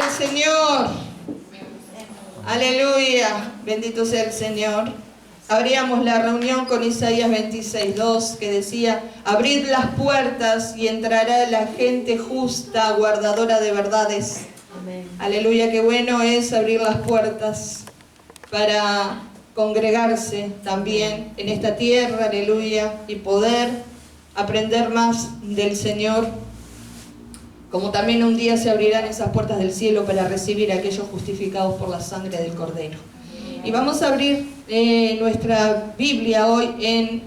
al Señor. Aleluya. Bendito sea el Señor. Abríamos la reunión con Isaías 26:2, que decía: abrid las puertas y entrará la gente justa, guardadora de verdades. Amén. Aleluya, qué bueno es abrir las puertas para congregarse también en esta tierra, aleluya, y poder aprender más del Señor, como también un día se abrirán esas puertas del cielo para recibir a aquellos justificados por la sangre del Cordero. Y vamos a abrir nuestra Biblia hoy en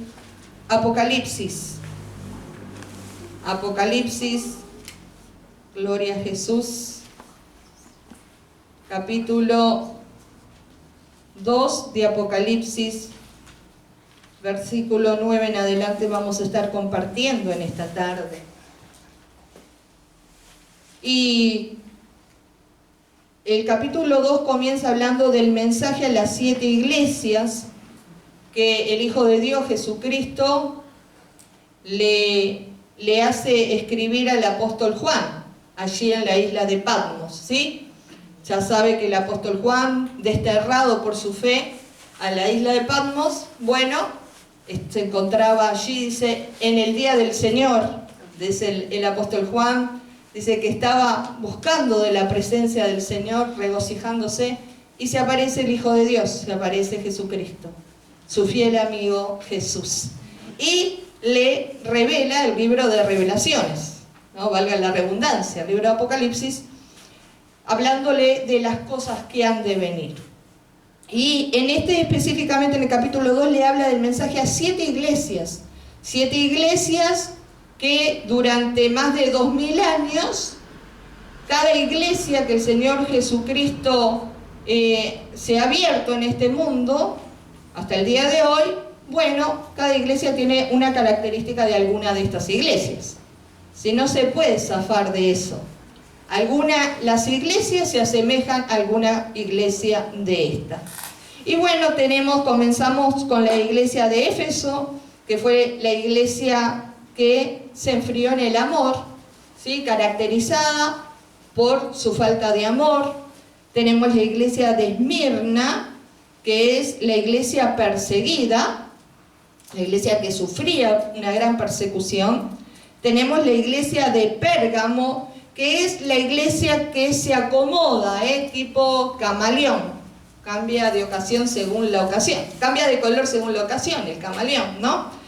Apocalipsis. Apocalipsis, gloria a Jesús, capítulo 2 de Apocalipsis, versículo 9 en adelante vamos a estar compartiendo en esta tarde. Y el capítulo 2 comienza hablando del mensaje a las 7 iglesias que el Hijo de Dios, Jesucristo, le hace escribir al apóstol Juan, allí en la isla de Patmos, ¿sí? Ya sabe que el apóstol Juan, desterrado por su fe a la isla de Patmos, bueno, se encontraba allí, dice, en el día del Señor, dice el apóstol Juan, dice que estaba buscando de la presencia del Señor, regocijándose, y se aparece el Hijo de Dios, se aparece Jesucristo, su fiel amigo Jesús, y le revela el libro de Revelaciones, ¿no? Valga la redundancia, el libro de Apocalipsis, hablándole de las cosas que han de venir. Y en este específicamente, en el capítulo 2, le habla del mensaje a 7 iglesias. 7 iglesias que durante más de 2000 años, cada iglesia que el Señor Jesucristo se ha abierto en este mundo, hasta el día de hoy, bueno, cada iglesia tiene una característica de alguna de estas iglesias. Si no se puede zafar de eso. Las iglesias se asemejan a alguna iglesia de esta. Y bueno, comenzamos con la iglesia de Éfeso, que fue la iglesia que se enfrió en el amor, ¿sí? Caracterizada por su falta de amor. Tenemos la iglesia de Esmirna, que es la iglesia perseguida, la iglesia que sufría una gran persecución. Tenemos la iglesia de Pérgamo, que es la iglesia que se acomoda, tipo camaleón, cambia de ocasión según la ocasión, cambia de color según la ocasión, el camaleón, ¿no?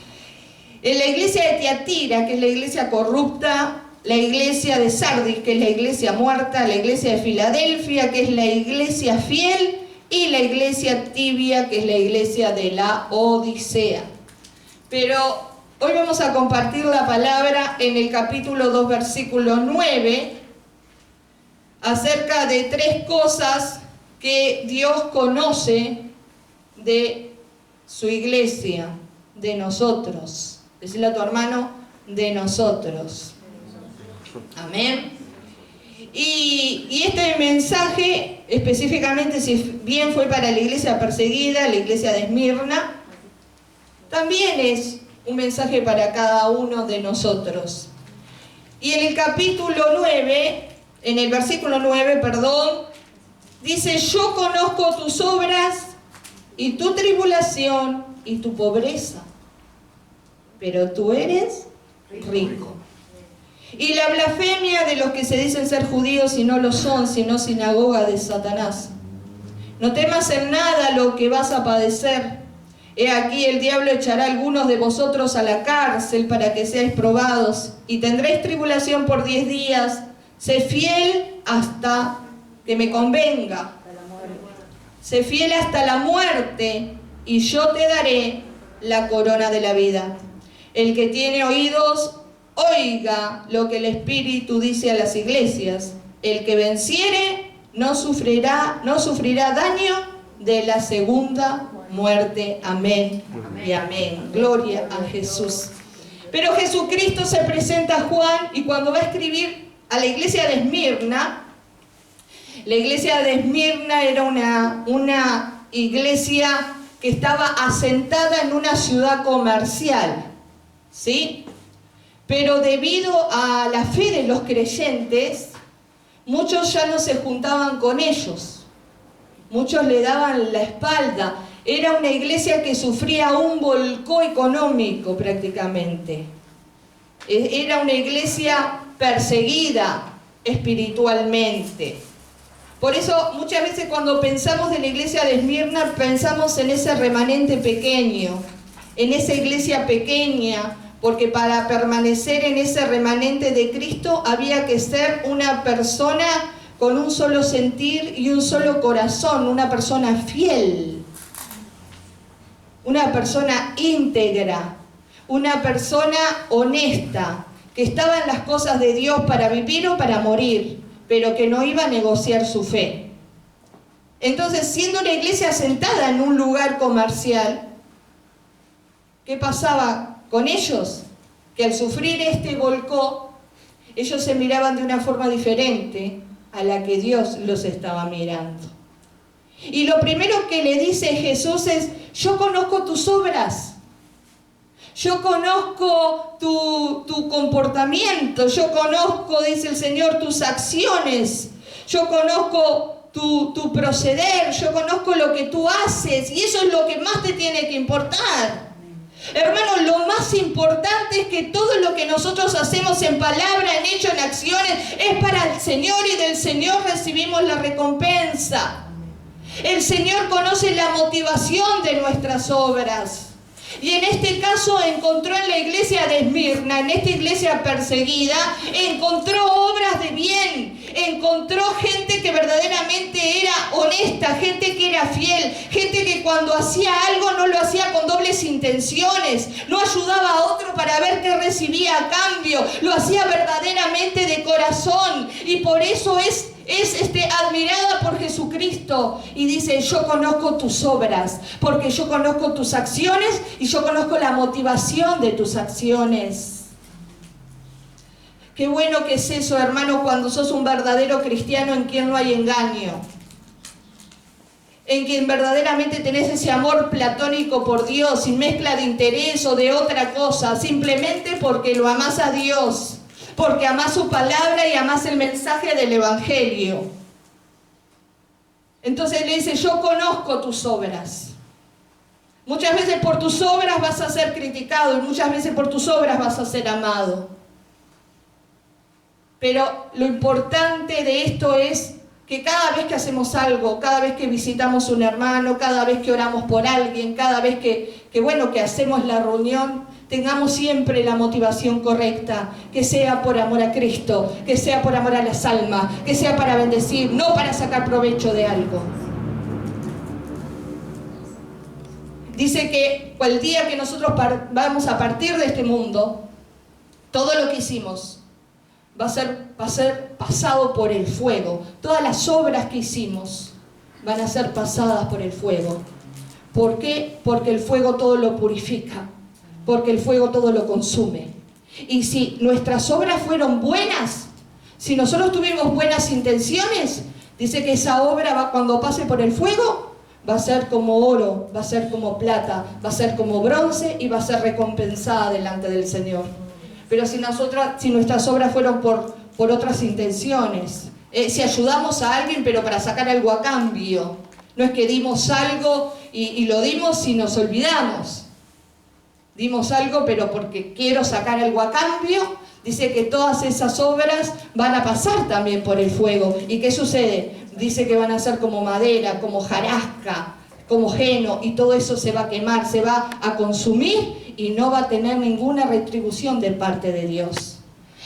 En la iglesia de Tiatira, que es la iglesia corrupta, la iglesia de Sardis, que es la iglesia muerta, la iglesia de Filadelfia, que es la iglesia fiel, y la iglesia tibia, que es la iglesia de la Odisea. Pero hoy vamos a compartir la palabra en el capítulo 2, versículo 9, acerca de 3 cosas que Dios conoce de su iglesia, de nosotros. Decirle a tu hermano, de nosotros. Amén. Y este mensaje, específicamente, si bien fue para la iglesia perseguida, la iglesia de Esmirna, también es un mensaje para cada uno de nosotros. Y en el capítulo 9, en el versículo 9, dice: yo conozco tus obras y tu tribulación y tu pobreza, pero tú eres rico. Y la blasfemia de los que se dicen ser judíos y no lo son, sino sinagoga de Satanás. No temas en nada lo que vas a padecer. He aquí el diablo echará a algunos de vosotros a la cárcel para que seáis probados, y tendréis tribulación por 10 días. Sé fiel hasta que me convenga. Sé fiel hasta la muerte, y yo te daré la corona de la vida. El que tiene oídos, oiga lo que el Espíritu dice a las iglesias. El que venciere no sufrirá daño de la segunda muerte. Amén, amén y amén. Gloria a Jesús. Pero Jesucristo se presenta a Juan, y cuando va a escribir a la iglesia de Esmirna, la iglesia de Esmirna era una iglesia que estaba asentada en una ciudad comercial, ¿sí? Pero debido a la fe de los creyentes, muchos ya no se juntaban con ellos, muchos le daban la espalda. Era una iglesia que sufría un volcón económico prácticamente. Era una iglesia perseguida espiritualmente. Por eso muchas veces cuando pensamos de la iglesia de Esmirna, pensamos en ese remanente pequeño, en esa iglesia pequeña, porque para permanecer en ese remanente de Cristo había que ser una persona con un solo sentir y un solo corazón, una persona fiel, una persona íntegra, una persona honesta, que estaba en las cosas de Dios para vivir o para morir, pero que no iba a negociar su fe. Entonces, siendo una iglesia sentada en un lugar comercial, ¿qué pasaba con ellos? Que al sufrir este volcón, ellos se miraban de una forma diferente a la que Dios los estaba mirando. Y lo primero que le dice Jesús es: yo conozco tus obras, yo conozco tu comportamiento, yo conozco, dice el Señor, tus acciones, yo conozco tu proceder, yo conozco lo que tú haces, y eso es lo que más te tiene que importar. Hermanos, lo más importante es que todo lo que nosotros hacemos en palabra, en hecho, en acciones, es para el Señor, y del Señor recibimos la recompensa. El Señor conoce la motivación de nuestras obras. Y en este caso encontró en la iglesia de Esmirna, en esta iglesia perseguida, encontró obras de bien, encontró gente que verdaderamente era honesta, gente que era fiel, gente que cuando hacía algo no lo hacía con dobles intenciones, no ayudaba a otro para ver qué recibía a cambio, lo hacía verdaderamente de corazón, y por eso es admirada por Jesucristo, y dice: yo conozco tus obras, porque yo conozco tus acciones y yo conozco la motivación de tus acciones. Qué bueno que es eso, hermano, cuando sos un verdadero cristiano en quien no hay engaño, en quien verdaderamente tenés ese amor platónico por Dios, sin mezcla de interés o de otra cosa, simplemente porque lo amás a Dios, porque amás su palabra y amás el mensaje del Evangelio. Entonces le dice: yo conozco tus obras. Muchas veces por tus obras vas a ser criticado, y muchas veces por tus obras vas a ser amado. Pero lo importante de esto es que cada vez que hacemos algo, cada vez que visitamos un hermano, cada vez que oramos por alguien, cada vez que hacemos la reunión, tengamos siempre la motivación correcta, que sea por amor a Cristo, que sea por amor a las almas, que sea para bendecir, no para sacar provecho de algo. Dice que el día que nosotros vamos a partir de este mundo, todo lo que hicimos va a ser pasado por el fuego. Todas las obras que hicimos van a ser pasadas por el fuego. ¿Por qué? Porque el fuego todo lo purifica, porque el fuego todo lo consume. Y si nuestras obras fueron buenas, si nosotros tuvimos buenas intenciones, dice que esa obra cuando pase por el fuego va a ser como oro, va a ser como plata, va a ser como bronce, y va a ser recompensada delante del Señor. Pero si nuestras obras fueron por otras intenciones, si ayudamos a alguien pero para sacar algo a cambio, no es que dimos algo y lo dimos y nos olvidamos. Dimos algo pero porque quiero sacar algo a cambio, dice que todas esas obras van a pasar también por el fuego. ¿Y qué sucede? Dice que van a ser como madera, como hojarasca, como heno, y todo eso se va a quemar, se va a consumir, y no va a tener ninguna retribución de parte de Dios.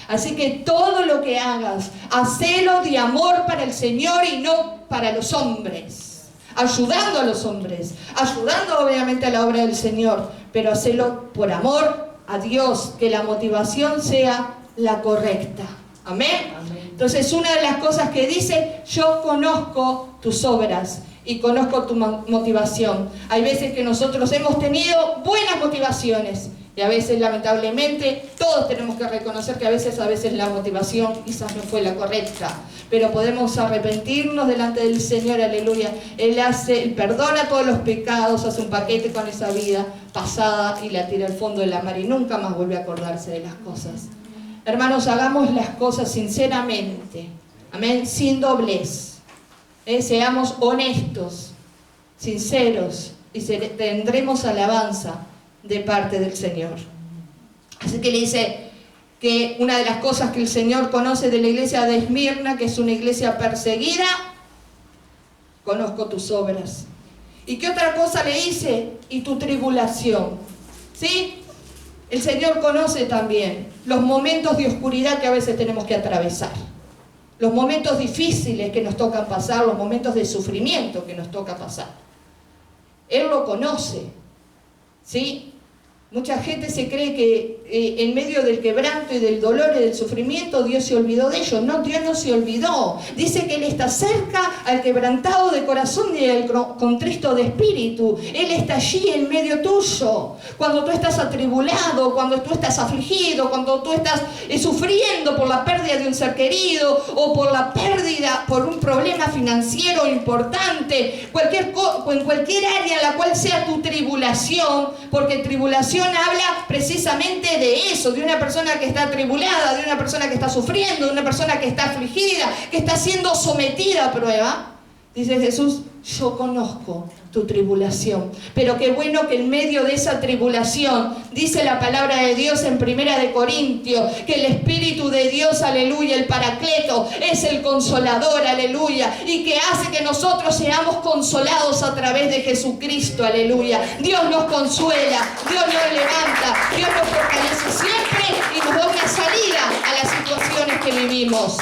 Así que todo lo que hagas, hacelo de amor para el Señor y no para los hombres, ayudando a los hombres, ayudando obviamente a la obra del Señor, pero hacelo por amor a Dios, que la motivación sea la correcta. Amén. Amén. Entonces, una de las cosas que dice: yo conozco tus obras y conozco tu motivación. Hay veces que nosotros hemos tenido buenas motivaciones, y a veces, lamentablemente, todos tenemos que reconocer que a veces la motivación quizás no fue la correcta, pero podemos arrepentirnos delante del Señor, aleluya. Él perdona todos los pecados, hace un paquete con esa vida pasada y la tira al fondo de la mar, y nunca más vuelve a acordarse de las cosas. Hermanos, hagamos las cosas sinceramente, Amén, sin doblez. Seamos honestos, sinceros, y tendremos alabanza de parte del Señor. Así que le dice que una de las cosas que el Señor conoce de la iglesia de Esmirna, que es una iglesia perseguida, conozco tus obras. ¿Y qué otra cosa le dice? Y tu tribulación. ¿Sí? El Señor conoce también los momentos de oscuridad que a veces tenemos que atravesar. Los momentos difíciles que nos tocan pasar, los momentos de sufrimiento que nos toca pasar. Él lo conoce. ¿Sí? Mucha gente se cree que en medio del quebranto y del dolor y del sufrimiento Dios se olvidó de ellos. No, Dios no se olvidó. Dice que Él está cerca al quebrantado de corazón y al contristo de espíritu. Él está allí en medio tuyo. Cuando tú estás atribulado, cuando tú estás afligido, cuando tú estás sufriendo por la pérdida de un ser querido o por la pérdida, por un problema financiero importante, en cualquier área en la cual sea tu tribulación, porque tribulación habla precisamente de eso, de una persona que está atribulada, de una persona que está sufriendo, de una persona que está afligida, que está siendo sometida a prueba. Dice Jesús, yo conozco tu tribulación, pero qué bueno que en medio de esa tribulación, dice la palabra de Dios en 1 Corintios, que el Espíritu de Dios, aleluya, el Paracleto, es el consolador, aleluya, y que hace que nosotros seamos consolados a través de Jesucristo, aleluya. Dios nos consuela, Dios nos levanta, Dios nos fortalece siempre y nos da una salida a las situaciones que vivimos.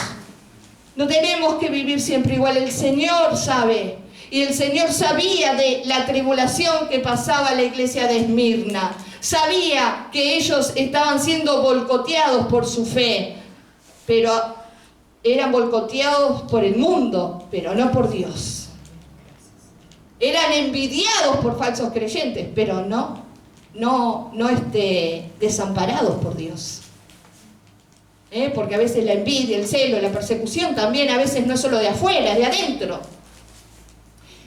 No tenemos que vivir siempre igual, el Señor sabe. Y el Señor sabía de la tribulación que pasaba la iglesia de Esmirna. Sabía que ellos estaban siendo boicoteados por su fe. Pero eran boicoteados por el mundo, pero no por Dios. Eran envidiados por falsos creyentes, pero no desamparados por Dios. Porque a veces la envidia, el celo, la persecución también a veces no es solo de afuera, es de adentro.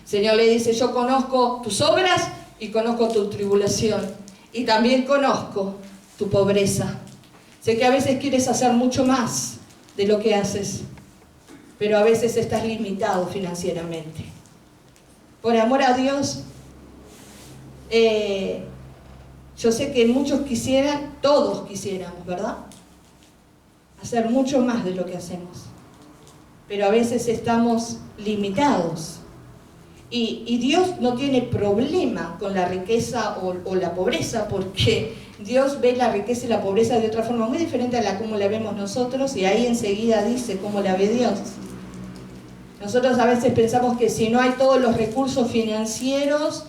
El Señor le dice, yo conozco tus obras y conozco tu tribulación y también conozco tu pobreza. Sé que a veces quieres hacer mucho más de lo que haces, pero a veces estás limitado financieramente. Por amor a Dios, yo sé que muchos quisieran, todos quisiéramos, ¿verdad?, hacer mucho más de lo que hacemos, pero a veces estamos limitados y Dios no tiene problema con la riqueza o la pobreza, porque Dios ve la riqueza y la pobreza de otra forma muy diferente a la como la vemos nosotros, y ahí enseguida dice cómo la ve Dios. Nosotros a veces pensamos que si no hay todos los recursos financieros,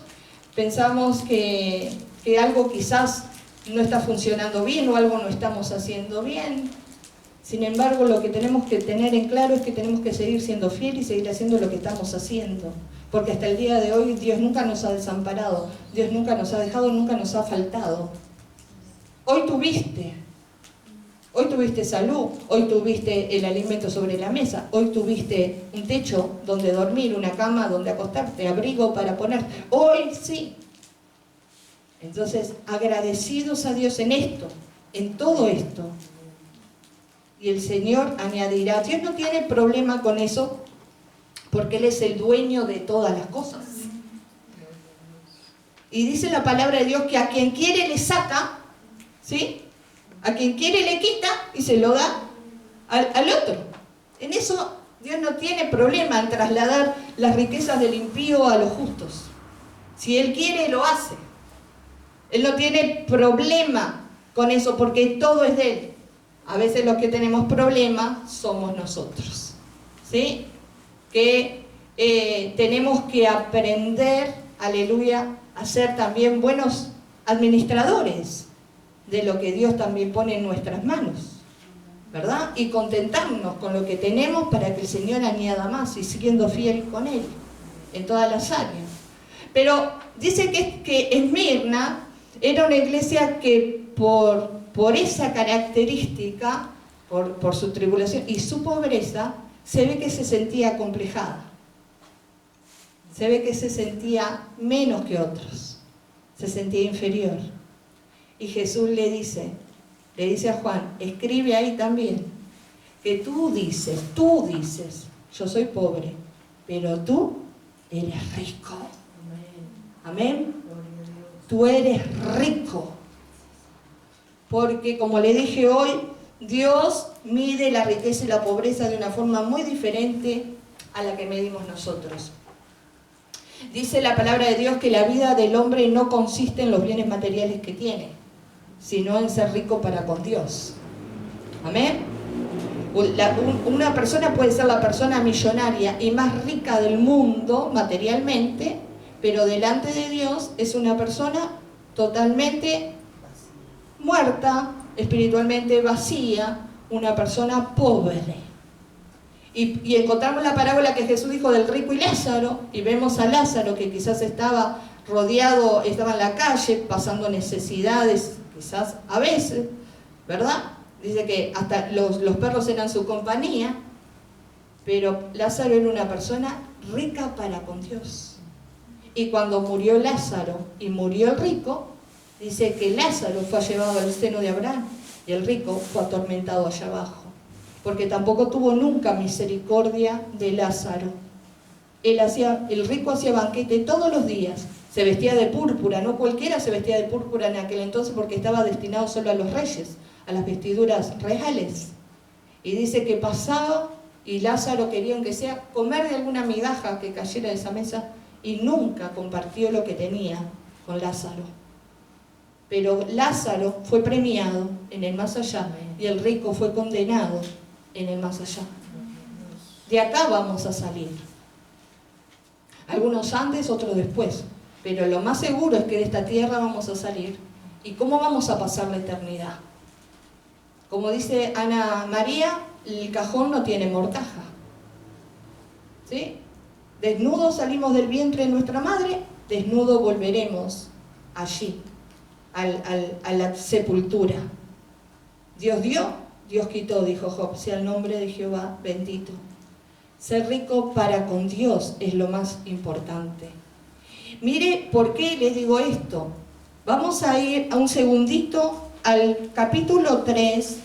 pensamos que algo quizás no está funcionando bien o algo no estamos haciendo bien. Sin embargo, lo que tenemos que tener en claro es que tenemos que seguir siendo fieles y seguir haciendo lo que estamos haciendo. Porque hasta el día de hoy Dios nunca nos ha desamparado, Dios nunca nos ha dejado, nunca nos ha faltado. Hoy tuviste salud, hoy tuviste el alimento sobre la mesa, hoy tuviste un techo donde dormir, una cama donde acostarte, abrigo para ponerte. Hoy sí. Entonces, agradecidos a Dios en esto, en todo esto. Y el Señor añadirá. Dios no tiene problema con eso, porque Él es el dueño de todas las cosas. Y dice la palabra de Dios que a quien quiere le saca, ¿sí? A quien quiere le quita y se lo da al otro. En eso Dios no tiene problema en trasladar las riquezas del impío a los justos. Si Él quiere, lo hace. Él no tiene problema con eso, porque todo es de Él. A veces los que tenemos problemas somos nosotros, ¿sí? Que tenemos que aprender, aleluya, a ser también buenos administradores de lo que Dios también pone en nuestras manos, ¿verdad? Y contentarnos con lo que tenemos para que el Señor añada más y siendo fiel con Él en todas las áreas. Pero dice que Esmirna era una iglesia que por esa característica, por su tribulación y su pobreza, se ve que se sentía acomplejada. Se ve que se sentía menos que otros. Se sentía inferior. Y Jesús le dice a Juan, escribe ahí también, que tú dices, yo soy pobre, pero tú eres rico. Amén. Tú eres rico. Porque como le dije hoy, Dios mide la riqueza y la pobreza de una forma muy diferente a la que medimos nosotros. Dice la palabra de Dios que la vida del hombre no consiste en los bienes materiales que tiene, sino en ser rico para con Dios. Amén. Una persona puede ser la persona millonaria y más rica del mundo materialmente, pero delante de Dios es una persona totalmente muerta, espiritualmente vacía, una persona pobre. Y encontramos la parábola que Jesús dijo del rico y Lázaro, y vemos a Lázaro que quizás estaba rodeado, estaba en la calle pasando necesidades, quizás a veces, ¿verdad? Dice que hasta los perros eran su compañía, pero Lázaro era una persona rica para con Dios. Y cuando murió Lázaro y murió el rico, dice que Lázaro fue llevado al seno de Abraham y el rico fue atormentado allá abajo, porque tampoco tuvo nunca misericordia de Lázaro. El rico hacía banquete todos los días, se vestía de púrpura, no cualquiera se vestía de púrpura en aquel entonces porque estaba destinado solo a los reyes, a las vestiduras reales. Y dice que pasaba y Lázaro quería, aunque sea, comer de alguna migaja que cayera de esa mesa, y nunca compartió lo que tenía con Lázaro. Pero Lázaro fue premiado en el más allá y el rico fue condenado en el más allá. De acá vamos a salir. Algunos antes, otros después. Pero lo más seguro es que de esta tierra vamos a salir. ¿Y cómo vamos a pasar la eternidad? Como dice Ana María, el cajón no tiene mortaja. ¿Sí? Desnudos salimos del vientre de nuestra madre, desnudos volveremos allí, a la sepultura. Dios dio, Dios quitó, dijo Job, sea el nombre de Jehová bendito. Ser rico para con Dios es lo más importante. Mire, ¿por qué les digo esto? Vamos a ir a un segundito al capítulo 3,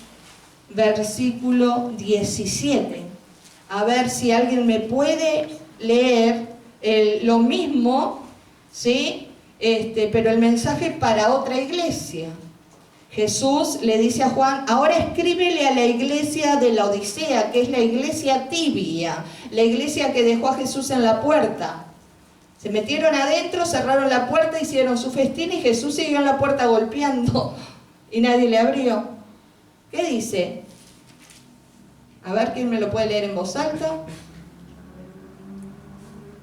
versículo 17. A ver si alguien me puede leer lo mismo, ¿sí? Pero el mensaje para otra iglesia. Jesús le dice a Juan, ahora escríbele a la iglesia de la Odisea, que es la iglesia tibia, la iglesia que dejó a Jesús en la puerta. Se metieron adentro, cerraron la puerta, hicieron su festín y Jesús siguió en la puerta golpeando y nadie le abrió. ¿Qué dice? A ver, ¿quién me lo puede leer en voz alta?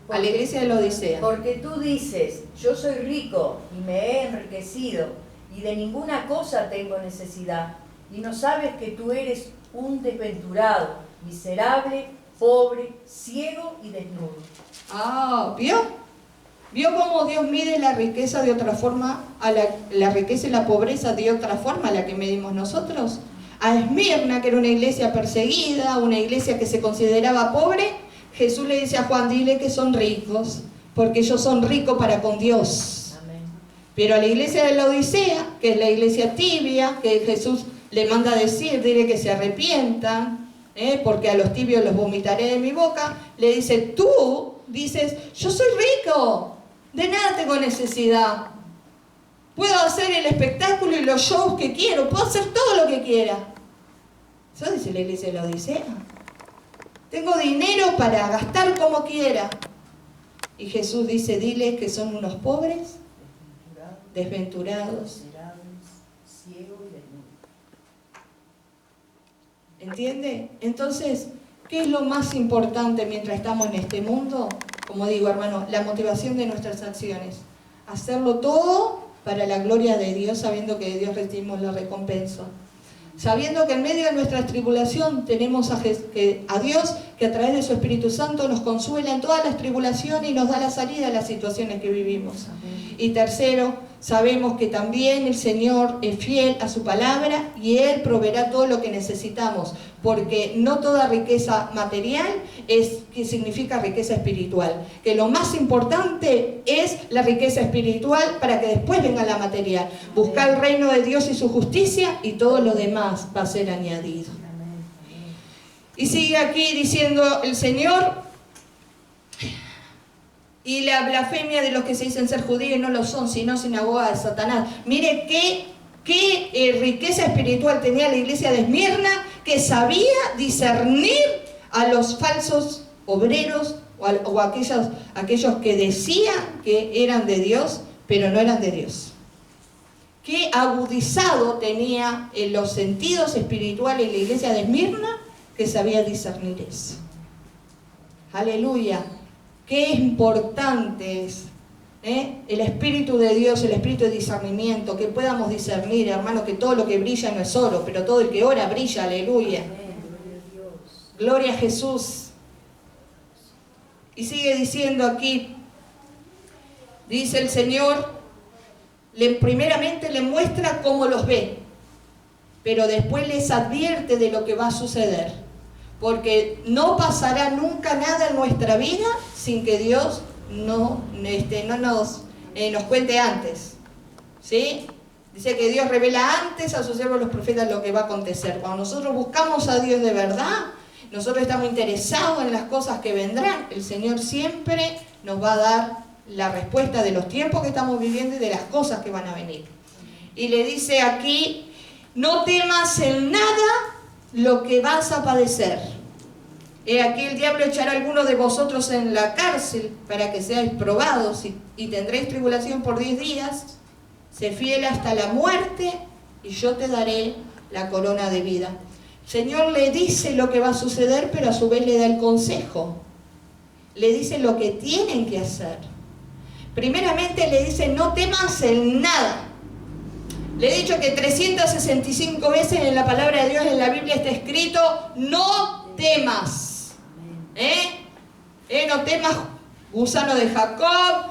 A la iglesia de la Odisea. Porque tú dices, yo soy rico y me he enriquecido y de ninguna cosa tengo necesidad, y no sabes que tú eres un desventurado, miserable, pobre, ciego y desnudo. Ah, ¿vio? ¿Vio cómo Dios mide la riqueza de otra forma, la riqueza y la pobreza de otra forma a la que medimos nosotros? A Esmirna, que era una iglesia perseguida, una iglesia que se consideraba pobre, Jesús le dice a Juan, dile que son ricos, porque ellos son ricos para con Dios. Pero a la iglesia de la Odisea, que es la iglesia tibia, que Jesús le manda a decir, dile que se arrepientan, porque a los tibios los vomitaré de mi boca, le dice, tú dices, yo soy rico, de nada tengo necesidad, puedo hacer el espectáculo y los shows que quiero, puedo hacer todo lo que quiera. Eso dice la iglesia de la Odisea. Tengo dinero para gastar como quiera. Y Jesús dice, dile que son unos pobres, desventurados, ciego y desnudo. ¿Entiende? Entonces, ¿qué es lo más importante mientras estamos en este mundo? Como digo, hermano, la motivación de nuestras acciones. Hacerlo todo para la gloria de Dios, sabiendo que de Dios recibimos la recompensa. Sabiendo que en medio de nuestra tribulación tenemos a Dios, que a través de su Espíritu Santo nos consuela en todas las tribulaciones y nos da la salida a las situaciones que vivimos. Y tercero, sabemos que también el Señor es fiel a su palabra y Él proveerá todo lo que necesitamos, porque no toda riqueza material que significa riqueza espiritual, que lo más importante es la riqueza espiritual para que después venga la material. Buscar el reino de Dios y su justicia y todo lo demás va a ser añadido. Y sigue aquí diciendo el Señor, y la blasfemia de los que se dicen ser judíos y no lo son, sino sinagoga de Satanás. Mire qué riqueza espiritual tenía la iglesia de Esmirna, que sabía discernir a los falsos obreros o aquellos que decían que eran de Dios, pero no eran de Dios. Qué agudizado tenía en los sentidos espirituales la iglesia de Esmirna, que sabía discernir eso. Aleluya. Qué importante es el Espíritu de Dios, el Espíritu de discernimiento, que podamos discernir, hermano, que todo lo que brilla no es oro, pero todo el que ora brilla, aleluya. Gloria a Jesús. Y sigue diciendo aquí, dice el Señor, primeramente le muestra cómo los ve, pero después les advierte de lo que va a suceder. Porque no pasará nunca nada en nuestra vida sin que Dios no nos cuente antes. ¿Sí? Dice que Dios revela antes a sus siervos los profetas lo que va a acontecer. Cuando nosotros buscamos a Dios de verdad, nosotros estamos interesados en las cosas que vendrán, el Señor siempre nos va a dar la respuesta de los tiempos que estamos viviendo y de las cosas que van a venir. Y le dice aquí, no temas en nada lo que vas a padecer. Aquí el diablo echará a algunos de vosotros en la cárcel para que seáis probados y tendréis tribulación por 10 días. Sé fiel hasta la muerte y yo te daré la corona de vida. El Señor le dice lo que va a suceder, pero a su vez le da el consejo. Le dice lo que tienen que hacer. Primeramente le dice, no temas en nada. Le he dicho que 365 veces en la palabra de Dios, en la Biblia está escrito, no temas. No temas, gusano de Jacob,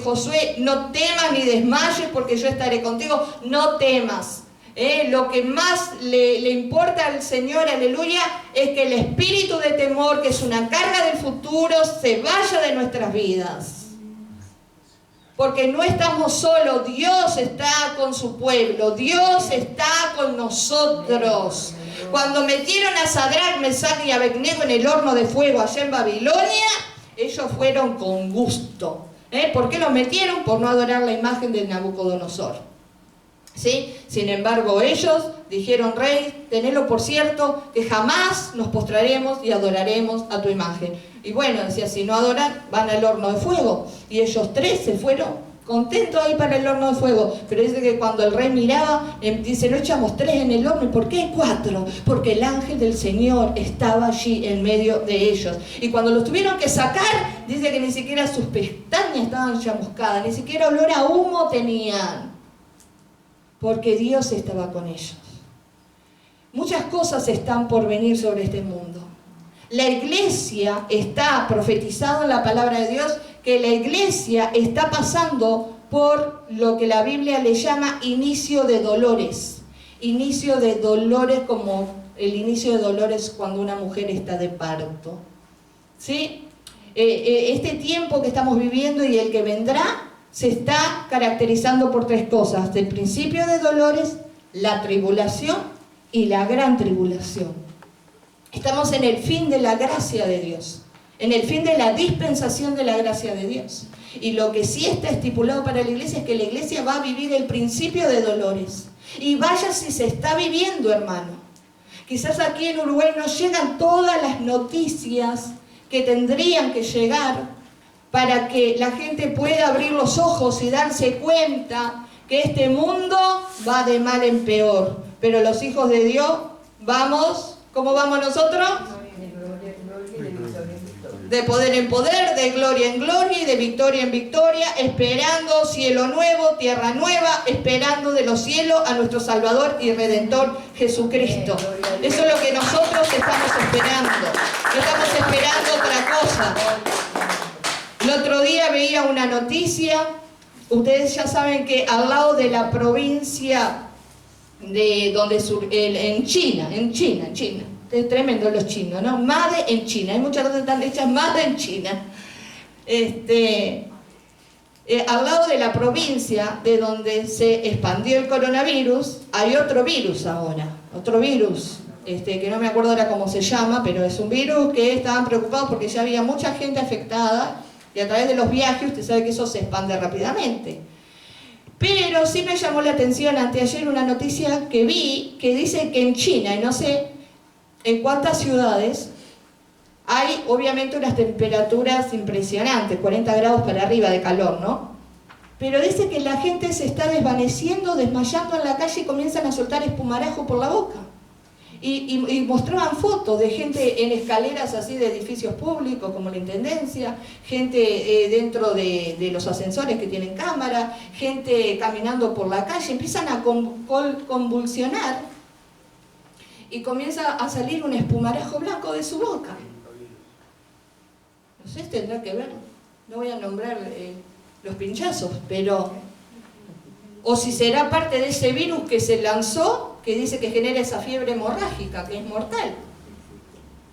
Josué, no temas ni desmayes porque yo estaré contigo, no temas. Lo que más le importa al Señor, aleluya, es que el espíritu de temor, que es una carga del futuro, se vaya de nuestras vidas. Porque no estamos solos, Dios está con su pueblo, Dios está con nosotros. Cuando metieron a Sadrach, Mesach y Abednego en el horno de fuego allá en Babilonia, ellos fueron con gusto. ¿Por qué los metieron? Por no adorar la imagen de Nabucodonosor. ¿Sí? Sin embargo, ellos dijeron, rey, tenelo por cierto, que jamás nos postraremos y adoraremos a tu imagen. Y bueno, decía, si no adoran, van al horno de fuego. Y ellos 3 se fueron contentos ahí para el horno de fuego. Pero dice que cuando el rey miraba, dice, no echamos 3 en el horno. ¿Y por qué 4? Porque el ángel del Señor estaba allí en medio de ellos. Y cuando los tuvieron que sacar, dice que ni siquiera sus pestañas estaban chamuscadas, ni siquiera olor a humo tenían. Porque Dios estaba con ellos. Muchas cosas están por venir sobre este mundo. La iglesia está profetizado en la palabra de Dios, que la iglesia está pasando por lo que la Biblia le llama inicio de dolores. Inicio de dolores, como el inicio de dolores cuando una mujer está de parto. ¿Sí? Este tiempo que estamos viviendo y el que vendrá se está caracterizando por 3 cosas: el principio de dolores, la tribulación y la gran tribulación. Estamos en el fin de la gracia de Dios, en el fin de la dispensación de la gracia de Dios. Y lo que sí está estipulado para la iglesia es que la iglesia va a vivir el principio de dolores. Y vaya si se está viviendo, hermano. Quizás aquí en Uruguay no llegan todas las noticias que tendrían que llegar para que la gente pueda abrir los ojos y darse cuenta que este mundo va de mal en peor. Pero los hijos de Dios vamos, ¿cómo vamos nosotros? De poder en poder, de gloria en gloria y de victoria en victoria, esperando cielo nuevo, tierra nueva, esperando de los cielos a nuestro Salvador y Redentor Jesucristo. Eso es lo que nosotros estamos esperando. No estamos esperando otra cosa. El otro día veía una noticia, ustedes ya saben que al lado de la provincia de donde en China. Es tremendo los chinos, ¿no? Made en China. Hay muchas cosas que están hechas Made en China. Al lado de la provincia de donde se expandió el coronavirus, hay otro virus ahora. Otro virus. que no me acuerdo ahora cómo se llama, pero es un virus que estaban preocupados porque ya había mucha gente afectada y a través de los viajes usted sabe que eso se expande rápidamente. Pero sí me llamó la atención anteayer una noticia que vi que dice que en China, y no sé en cuántas ciudades, hay obviamente unas temperaturas impresionantes, 40 grados para arriba de calor, ¿no? Pero dice que la gente se está desvaneciendo, desmayando en la calle y comienzan a soltar espumarajo por la boca. Y mostraban fotos de gente en escaleras así de edificios públicos como la Intendencia, gente dentro de los ascensores que tienen cámara, gente caminando por la calle, empiezan a convulsionar y comienza a salir un espumarajo blanco de su boca. No sé, tendrá que ver, no voy a nombrar los pinchazos, pero... o si será parte de ese virus que se lanzó, que dice que genera esa fiebre hemorrágica, que es mortal.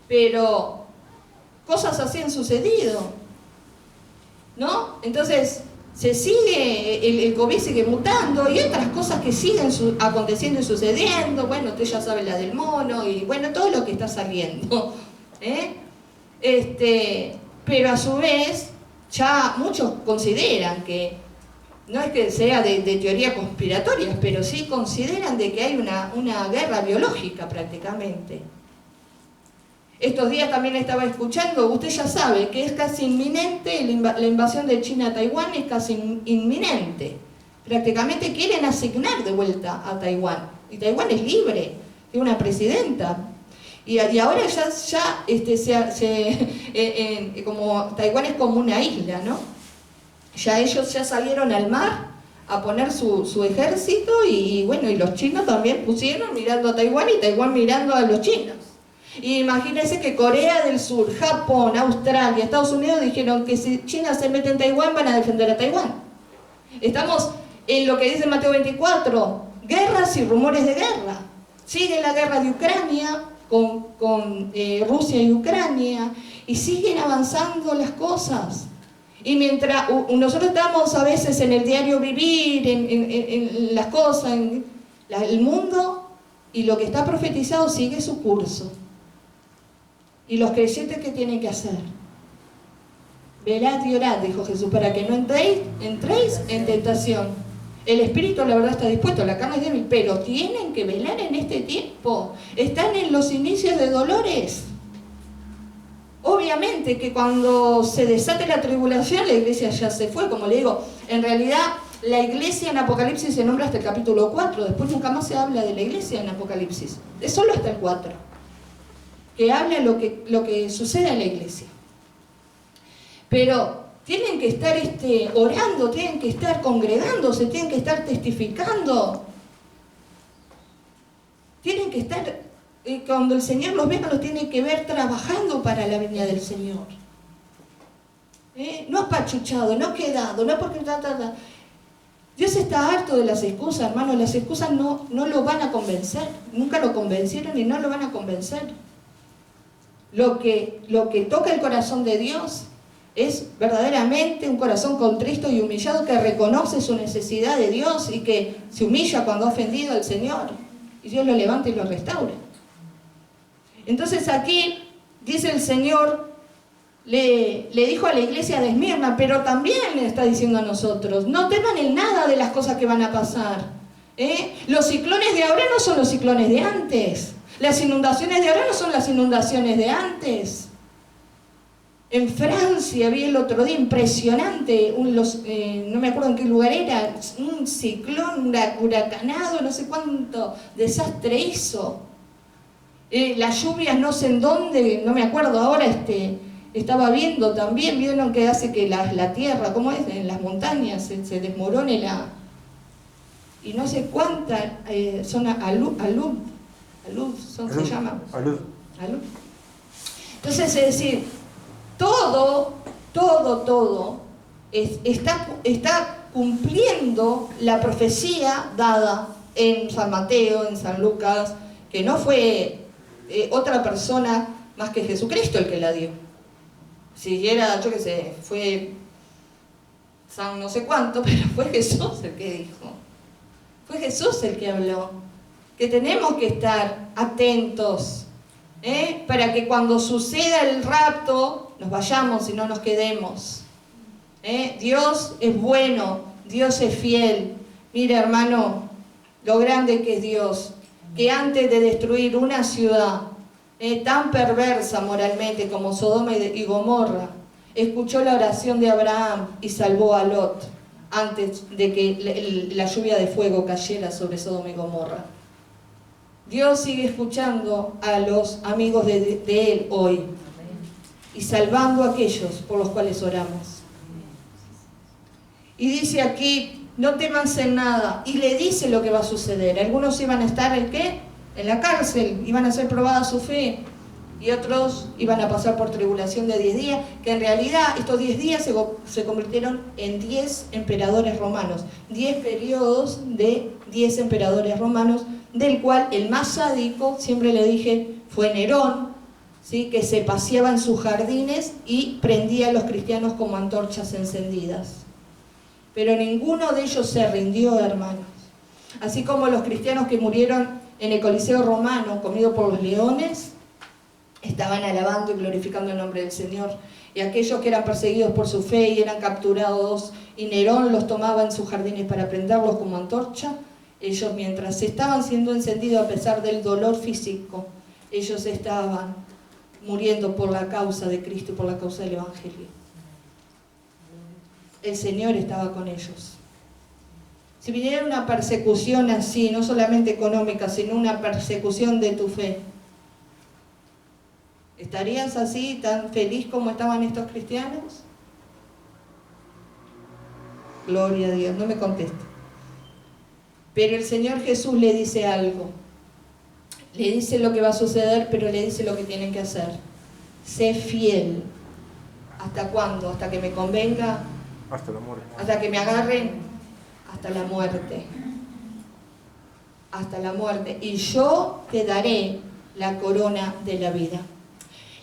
Pero cosas así han sucedido, ¿no? Entonces, se sigue, el COVID sigue mutando y otras cosas que siguen aconteciendo y sucediendo. Bueno, usted ya sabe la del mono y bueno, todo lo que está saliendo, pero a su vez, ya muchos consideran que no es que sea de teoría conspiratoria, pero sí consideran de que hay una guerra biológica prácticamente. Estos días también estaba escuchando, usted ya sabe que es casi inminente, la invasión de China a Taiwán es casi inminente. Prácticamente quieren asignar de vuelta a Taiwán. Y Taiwán es libre, tiene una presidenta. Y ahora como Taiwán es como una isla, ¿no? Ya ellos ya salieron al mar a poner su ejército y bueno, y los chinos también pusieron mirando a Taiwán y Taiwán mirando a los chinos. Y imagínense que Corea del Sur, Japón, Australia, Estados Unidos dijeron que si China se mete en Taiwán van a defender a Taiwán. Estamos en lo que dice Mateo 24, guerras y rumores de guerra. Sigue la guerra de Ucrania con Rusia y Ucrania y siguen avanzando las cosas. Y mientras nosotros estamos a veces en el diario vivir, en las cosas, el mundo y lo que está profetizado sigue su curso. ¿Y los creyentes qué tienen que hacer? Velad y orad, dijo Jesús, para que no entréis en tentación. El espíritu, la verdad, está dispuesto, la carne es débil, pero tienen que velar en este tiempo. Están en los inicios de dolores. Obviamente que cuando se desate la tribulación, la iglesia ya se fue, como le digo. En realidad, la iglesia en Apocalipsis se nombra hasta el capítulo 4, después nunca más se habla de la iglesia en Apocalipsis. Es solo hasta el 4, que habla lo que sucede en la iglesia. Pero tienen que estar orando, tienen que estar congregándose, tienen que estar testificando. Tienen que estar... cuando el Señor los venga, los tiene que ver trabajando para la venida del Señor. No apachuchado, no quedado, no porque... Dios está harto de las excusas, hermanos. Las excusas no lo van a convencer. Nunca lo convencieron y no lo van a convencer. Lo que toca el corazón de Dios es verdaderamente un corazón contristo y humillado que reconoce su necesidad de Dios y que se humilla cuando ha ofendido al Señor. Y Dios lo levanta y lo restaura. Entonces aquí dice el Señor, le dijo a la iglesia de Esmirna, pero también le está diciendo a nosotros, no teman en nada de las cosas que van a pasar. Los ciclones de ahora no son los ciclones de antes. Las inundaciones de ahora no son las inundaciones de antes. En Francia vi el otro día, impresionante, no me acuerdo en qué lugar era, un ciclón, huracanado, no sé cuánto desastre hizo. Las lluvias no sé en dónde, no me acuerdo ahora, estaba viendo también, vieron que hace que la tierra, ¿cómo es? En las montañas se desmorone y no sé cuántas son alud, se llama. Alud. Entonces, es decir, todo está cumpliendo la profecía dada en San Mateo, en San Lucas, que no fue otra persona más que Jesucristo el que la dio. Si era, yo qué sé, fue San no sé cuánto, pero fue Jesús el que dijo. Fue Jesús el que habló. que tenemos que estar atentos, para que cuando suceda el rapto nos vayamos y no nos quedemos. Dios es bueno, Dios es fiel. Mira, hermano, lo grande que es Dios, que antes de destruir una ciudad tan perversa moralmente como Sodoma y Gomorra, escuchó la oración de Abraham y salvó a Lot antes de que la lluvia de fuego cayera sobre Sodoma y Gomorra. Dios sigue escuchando a los amigos de Él hoy y salvando a aquellos por los cuales oramos. Y dice aquí, no temas en nada, y le dice lo que va a suceder. Algunos iban a estar ¿en qué? En la cárcel, iban a ser probada su fe, y otros iban a pasar por tribulación de 10 días, que en realidad estos 10 días se convirtieron en 10 emperadores romanos, 10 periodos de 10 emperadores romanos, del cual el más sádico, siempre le dije, fue Nerón, ¿sí? Que se paseaba en sus jardines y prendía a los cristianos como antorchas encendidas. Pero ninguno de ellos se rindió, hermanos. Así como los cristianos que murieron en el Coliseo romano, comidos por los leones, estaban alabando y glorificando el nombre del Señor. Y aquellos que eran perseguidos por su fe y eran capturados, y Nerón los tomaba en sus jardines para prenderlos como antorcha, ellos, mientras estaban siendo encendidos a pesar del dolor físico, ellos estaban muriendo por la causa de Cristo y por la causa del Evangelio. El Señor estaba con ellos. Si viniera una persecución así, no solamente económica, sino una persecución de tu fe, ¿estarías así tan feliz como estaban estos cristianos? Gloria a Dios, no me contesta. Pero el Señor Jesús le dice algo. Le dice lo que va a suceder, pero le dice lo que tienen que hacer. Sé fiel. ¿Hasta cuándo? Hasta que me convenga. Hasta la muerte. Hasta que me agarren. Hasta la muerte. Hasta la muerte. Y yo te daré la corona de la vida.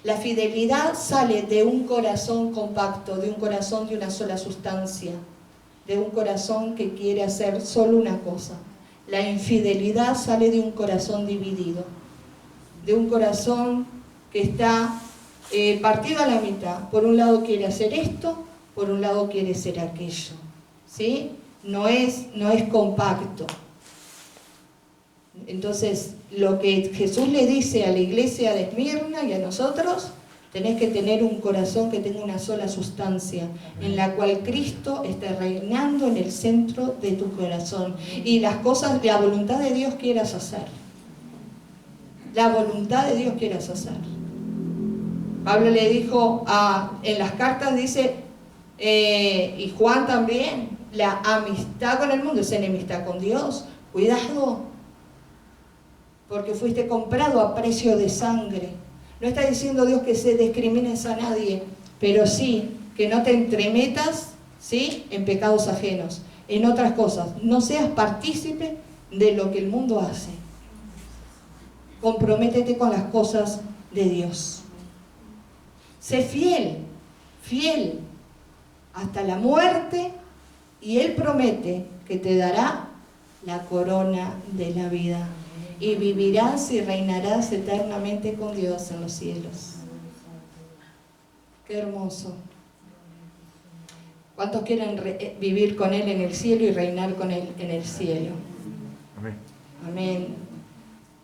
La fidelidad sale de un corazón compacto, de un corazón de una sola sustancia, de un corazón que quiere hacer solo una cosa. La infidelidad sale de un corazón dividido, de un corazón que está partido a la mitad. Por un lado quiere hacer esto, por un lado quiere hacer aquello, ¿sí? No es compacto. Entonces, lo que Jesús le dice a la iglesia de Esmirna y a nosotros, tenés que tener un corazón que tenga una sola sustancia, en la cual Cristo esté reinando en el centro de tu corazón. Y las cosas, la voluntad de Dios quieras hacer. La voluntad de Dios quieras hacer. Pablo le dijo, en las cartas dice, y Juan también, la amistad con el mundo es enemistad con Dios. Cuidado, porque fuiste comprado a precio de sangre. No está diciendo Dios que se discrimines a nadie, pero sí que no te entremetas, ¿sí?, en pecados ajenos, en otras cosas. No seas partícipe de lo que el mundo hace. Comprométete con las cosas de Dios. Sé fiel, fiel, hasta la muerte, y Él promete que te dará la corona de la vida. Y vivirás y reinarás eternamente con Dios en los cielos. Qué hermoso. ¿Cuántos quieren vivir con Él en el cielo y reinar con Él en el cielo? Amén. Amén.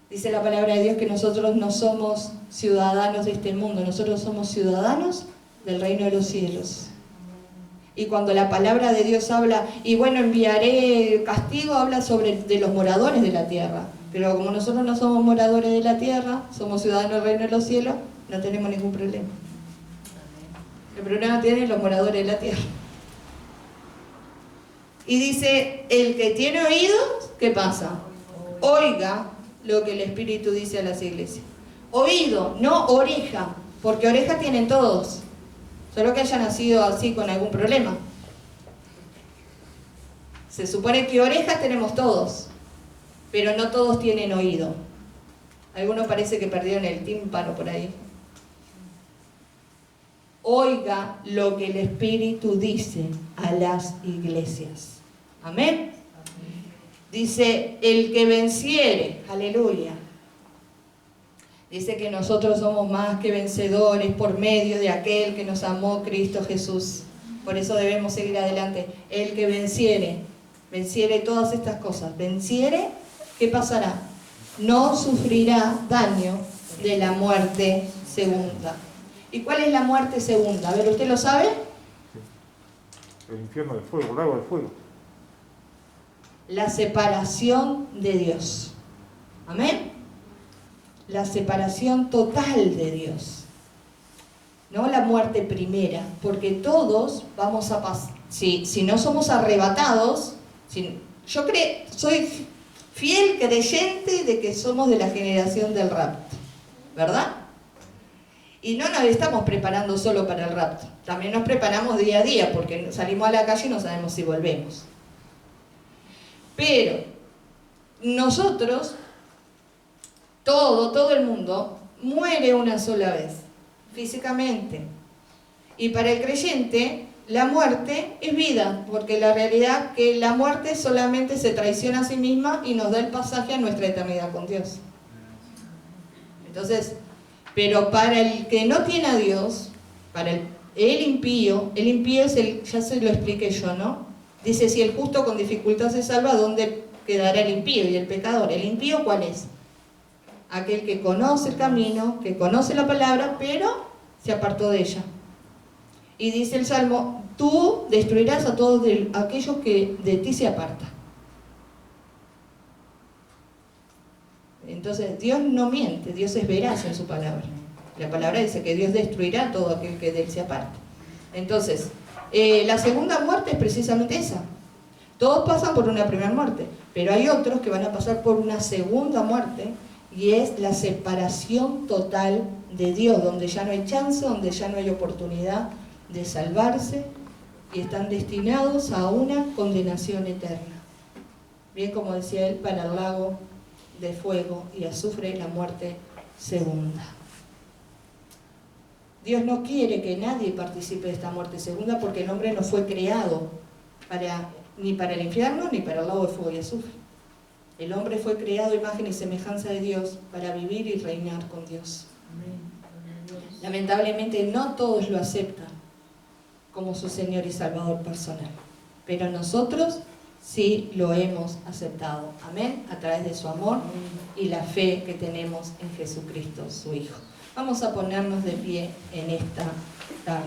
Dice la palabra de Dios que nosotros no somos ciudadanos de este mundo, nosotros somos ciudadanos del reino de los cielos. Y cuando la palabra de Dios habla, y bueno, enviaré castigo, habla de los moradores de la tierra. Pero como nosotros no somos moradores de la tierra, somos ciudadanos del reino de los cielos, no tenemos ningún problema. El problema tienen los moradores de la tierra. Y dice, el que tiene oídos, ¿qué pasa? Oiga lo que el Espíritu dice a las iglesias. Oído, no oreja, porque oreja tienen todos, solo que hayan nacido así con algún problema. Se supone que orejas tenemos todos, pero no todos tienen oído. Algunos parece que perdieron el tímpano por ahí. Oiga lo que el Espíritu dice a las iglesias. Amén. Dice, el que venciere, aleluya. Dice que nosotros somos más que vencedores por medio de aquel que nos amó, Cristo Jesús. Por eso debemos seguir adelante. El que venciere todas estas cosas, venciere, ¿qué pasará? No sufrirá daño de la muerte segunda. ¿Y cuál es la muerte segunda? A ver, ¿usted lo sabe? Sí. El infierno de fuego, el lago de fuego. La separación de Dios. Amén. La separación total de Dios. No la muerte primera, porque todos vamos a pasar. Si no somos arrebatados, yo soy fiel creyente de que somos de la generación del rapto, ¿verdad? Y no nos estamos preparando solo para el rapto, también nos preparamos día a día, porque salimos a la calle y no sabemos si volvemos. Pero nosotros, todo el mundo, muere una sola vez, físicamente. Y para el creyente, la muerte es vida, porque la realidad es que la muerte solamente se traiciona a sí misma y nos da el pasaje a nuestra eternidad con Dios. Entonces, pero para el que no tiene a Dios, para el impío es ya se lo expliqué yo, ¿no? Dice, si el justo con dificultad se salva, ¿dónde quedará el impío y el pecador? ¿El impío cuál es? Aquel que conoce el camino, que conoce la palabra, pero se apartó de ella. Y dice el Salmo, tú destruirás a todos aquellos que de ti se apartan. Entonces, Dios no miente, Dios es veraz en su palabra. La palabra dice que Dios destruirá a todo aquel que de él se aparta. Entonces, la segunda muerte es precisamente esa. Todos pasan por una primera muerte, pero hay otros que van a pasar por una segunda muerte, y es la separación total de Dios, donde ya no hay chance, donde ya no hay oportunidad de salvarse, y están destinados a una condenación eterna. Bien, como decía él, para el lago de fuego y azufre, la muerte segunda. Dios no quiere que nadie participe de esta muerte segunda, porque el hombre no fue creado ni para el infierno ni para el lago de fuego y azufre. El hombre fue creado a imagen y semejanza de Dios para vivir y reinar con Dios. Lamentablemente no todos lo aceptan como su Señor y Salvador personal, pero nosotros sí lo hemos aceptado, amén, a través de su amor y la fe que tenemos en Jesucristo, su Hijo. Vamos a ponernos de pie en esta tarde.